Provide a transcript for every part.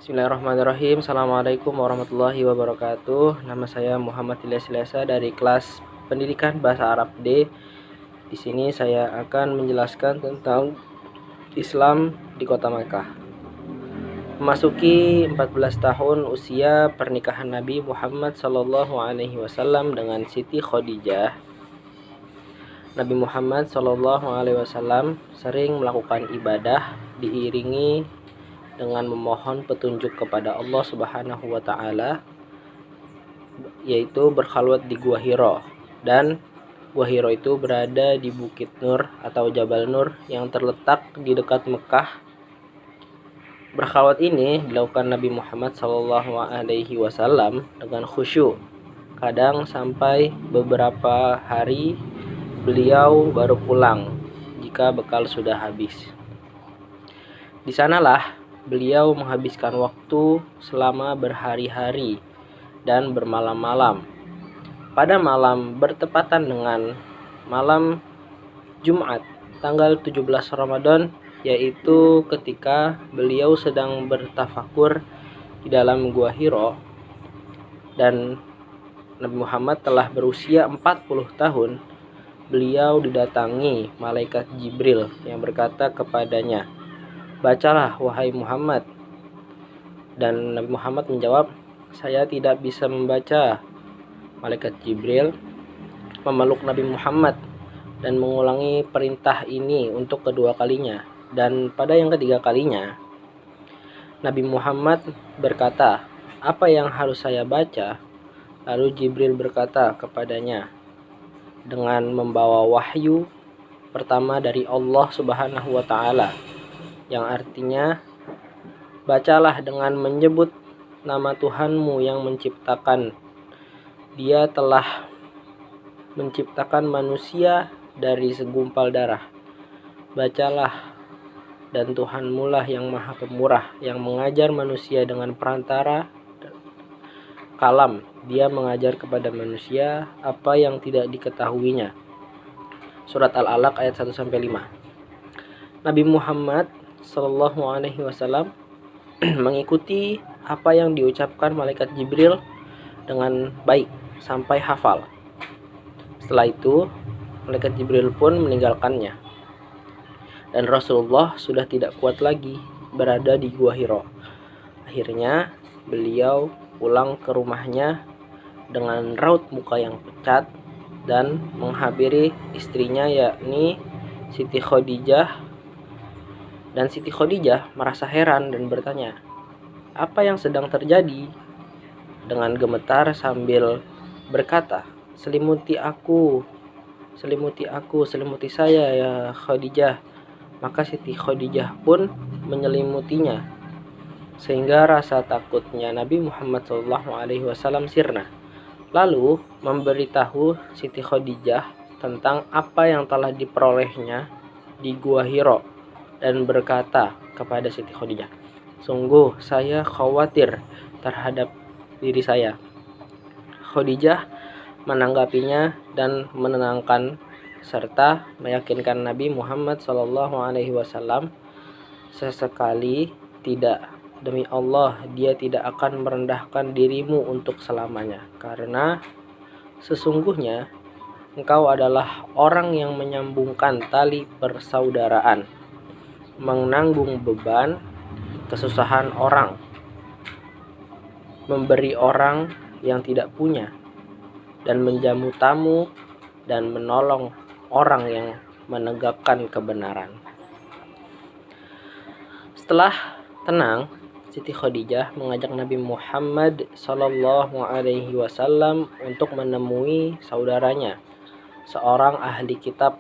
Bismillahirrahmanirrahim. Assalamualaikum warahmatullahi wabarakatuh. Nama saya Muhammad Ilyas Ilesa dari kelas Pendidikan Bahasa Arab D. Di sini saya akan menjelaskan tentang Islam di Kota Makkah. Memasuki 14 tahun usia pernikahan Nabi Muhammad SAW dengan Siti Khadijah, Nabi Muhammad SAW sering melakukan ibadah diiringi dengan memohon petunjuk kepada Allah Subhanahu wa taala, yaitu berkhalwat di Gua Hiro. Dan Gua Hiro itu berada di Bukit Nur atau Jabal Nur yang terletak di dekat Mekah. Berkhalwat ini dilakukan Nabi Muhammad SAW dengan khusyuk. Kadang sampai beberapa hari beliau baru pulang jika bekal sudah habis. Di sanalah beliau menghabiskan waktu selama berhari-hari dan bermalam-malam. Pada malam bertepatan dengan malam Jumat tanggal 17 Ramadan, yaitu ketika beliau sedang bertafakur di dalam Gua Hiro, dan Nabi Muhammad telah berusia 40 tahun, beliau didatangi malaikat Jibril yang berkata kepadanya, "Bacalah wahai Muhammad." Dan Nabi Muhammad menjawab, "Saya tidak bisa membaca." Malaikat Jibril memeluk Nabi Muhammad dan mengulangi perintah ini untuk kedua kalinya. Dan pada yang ketiga kalinya, Nabi Muhammad berkata, "Apa yang harus saya baca?" Lalu Jibril berkata kepadanya dengan membawa wahyu pertama dari Allah Subhanahu wa taala, yang artinya, "Bacalah dengan menyebut nama Tuhanmu yang menciptakan. Dia telah menciptakan manusia dari segumpal darah. Bacalah, dan Tuhanmu lah yang maha pemurah, yang mengajar manusia dengan perantara kalam. Dia mengajar kepada manusia apa yang tidak diketahuinya." Surat Al-Alaq ayat 1-5. Nabi Muhammad Sallallahu Alaihi Wasallam mengikuti apa yang diucapkan malaikat Jibril dengan baik sampai hafal. Setelah itu, malaikat Jibril pun meninggalkannya, dan Rasulullah sudah tidak kuat lagi berada di Gua Hiro. Akhirnya beliau pulang ke rumahnya dengan raut muka yang pucat dan menghampiri istrinya, yakni Siti Khadijah. Dan Siti Khadijah merasa heran dan bertanya, "Apa yang sedang terjadi?" Dengan gemetar sambil berkata, selimuti aku, selimuti saya ya Khadijah." Maka Siti Khadijah pun menyelimutinya, sehingga rasa takutnya Nabi Muhammad SAW sirna. Lalu memberitahu Siti Khadijah tentang apa yang telah diperolehnya di Gua Hiro, dan berkata kepada Siti Khadijah, "Sungguh saya khawatir terhadap diri saya." Khadijah menanggapinya dan menenangkan serta meyakinkan Nabi Muhammad SAW, "Sesekali tidak, demi Allah, dia tidak akan merendahkan dirimu untuk selamanya, karena sesungguhnya engkau adalah orang yang menyambungkan tali persaudaraan, menanggung beban kesusahan orang, memberi orang yang tidak punya, dan menjamu tamu, dan menolong orang yang menegakkan kebenaran." Setelah tenang, Siti Khadijah mengajak Nabi Muhammad SAW untuk menemui saudaranya, seorang ahli kitab,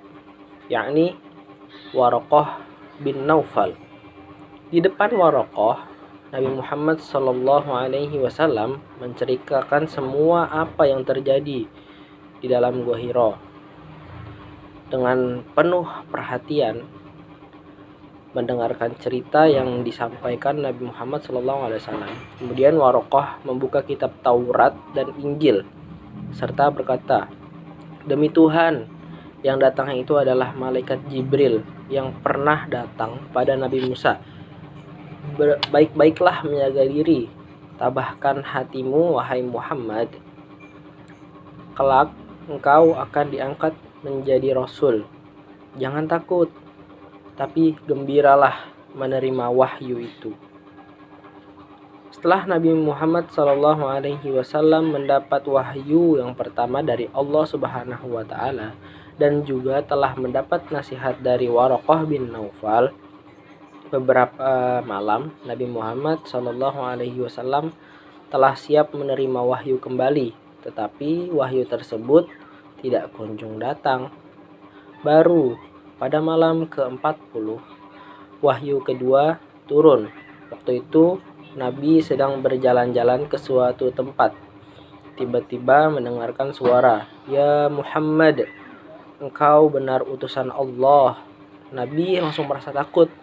yakni Waraqah bin Naufal. Di depan Waraqah, Nabi Muhammad SAW menceritakan semua apa yang terjadi di dalam Gua Hiro. Dengan penuh perhatian mendengarkan cerita yang disampaikan Nabi Muhammad SAW. Kemudian Waraqah membuka kitab Taurat dan Injil serta berkata, "Demi Tuhan, yang datang itu adalah malaikat Jibril yang pernah datang pada Nabi Musa. Baik-baiklah menjaga diri, tabahkan hatimu wahai Muhammad, kelak engkau akan diangkat menjadi rasul. Jangan takut, tapi gembiralah menerima wahyu itu. Setelah Nabi Muhammad SAW mendapat wahyu yang pertama dari Allah Subhanahu wa Ta'ala dan juga telah mendapat nasihat dari Waraqah bin Naufal, beberapa malam Nabi Muhammad SAW telah siap menerima wahyu kembali, tetapi wahyu tersebut tidak kunjung datang. Baru pada malam ke-40 wahyu kedua turun. Waktu itu Nabi sedang berjalan-jalan ke suatu tempat. Tiba-tiba mendengarkan suara, "Ya Muhammad, engkau benar utusan Allah." Nabi langsung merasa takut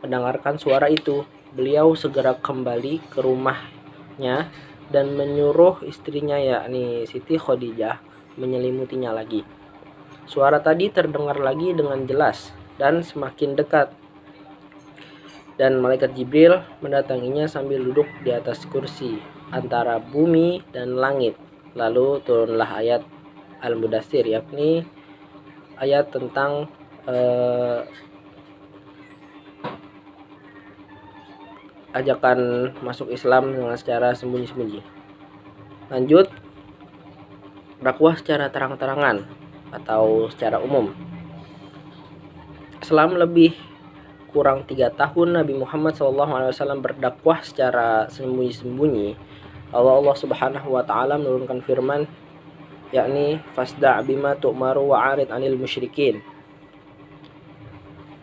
mendengarkan suara itu. Beliau segera kembali ke rumahnya dan menyuruh istrinya, yakni Siti Khadijah, menyelimutinya lagi. Suara tadi terdengar lagi dengan jelas dan semakin dekat. Dan malaikat Jibril mendatanginya sambil duduk di atas kursi antara bumi dan langit. Lalu turunlah ayat Al-Mudaththir, yakni ayat tentang ajakan masuk Islam dengan secara sembunyi-sembunyi. Lanjut, dakwah secara terang-terangan atau secara umum. Selama lebih kurang 3 tahun Nabi Muhammad SAW berdakwah secara sembunyi-sembunyi. Allah Subhanahu wa Ta'ala menurunkan firman, yakni fasda' bima tu'maru wa'arid 'anil musyrikin,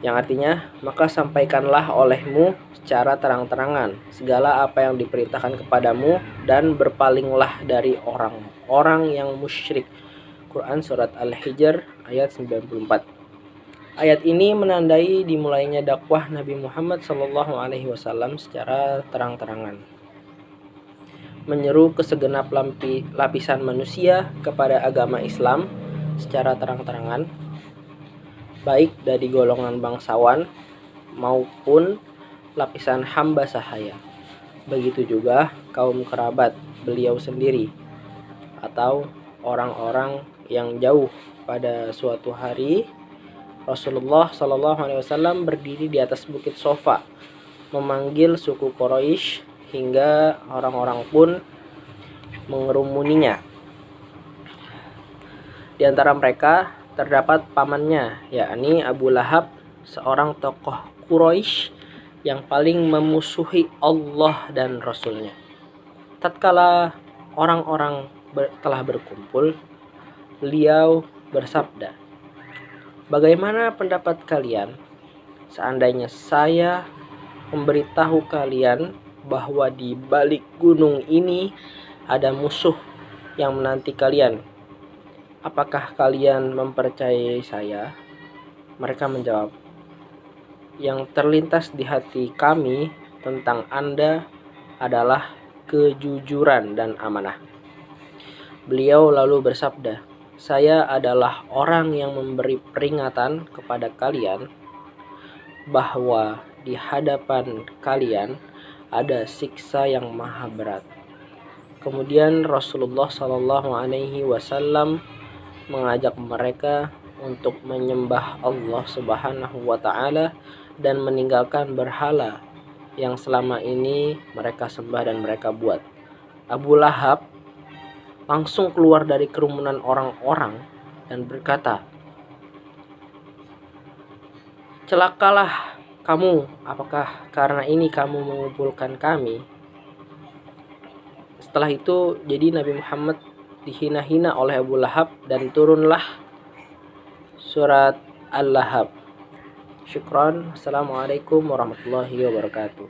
yang artinya, maka sampaikanlah olehmu secara terang-terangan segala apa yang diperintahkan kepadamu dan berpalinglah dari orang-orang yang musyrik. Quran Surat Al-Hijr ayat 94. Ayat ini menandai dimulainya dakwah Nabi Muhammad SAW secara terang-terangan, menyeru ke segenap lapisan manusia kepada agama Islam secara terang-terangan, baik dari golongan bangsawan maupun lapisan hamba sahaya. Begitu juga kaum kerabat beliau sendiri atau orang-orang yang jauh. Pada suatu hari Rasulullah SAW berdiri di atas bukit Sofa memanggil suku Quraisy hingga orang-orang pun mengerumuninya. Di antara mereka terdapat pamannya, yakni Abu Lahab, seorang tokoh Quraisy yang paling memusuhi Allah dan Rasulnya. Tatkala orang-orang telah berkumpul, beliau bersabda, "Bagaimana pendapat kalian seandainya saya memberitahu kalian bahwa di balik gunung ini ada musuh yang menanti kalian? Apakah kalian mempercayai saya?" Mereka menjawab, "Yang terlintas di hati kami tentang Anda adalah kejujuran dan amanah." Beliau lalu bersabda, "Saya adalah orang yang memberi peringatan kepada kalian bahwa di hadapan kalian ada siksa yang maha berat." Kemudian Rasulullah SAW mengajak mereka untuk menyembah Allah Subhanahu wa Ta'ala dan meninggalkan berhala yang selama ini mereka sembah dan mereka buat. Abu Lahab langsung keluar dari kerumunan orang-orang dan berkata, "Celakalah kamu, apakah karena ini kamu mengumpulkan kami?" Setelah itu, jadi Nabi Muhammad dihina-hina oleh Abu Lahab dan turunlah surat Al-Lahab. Syukran. Assalamualaikum warahmatullahi wabarakatuh.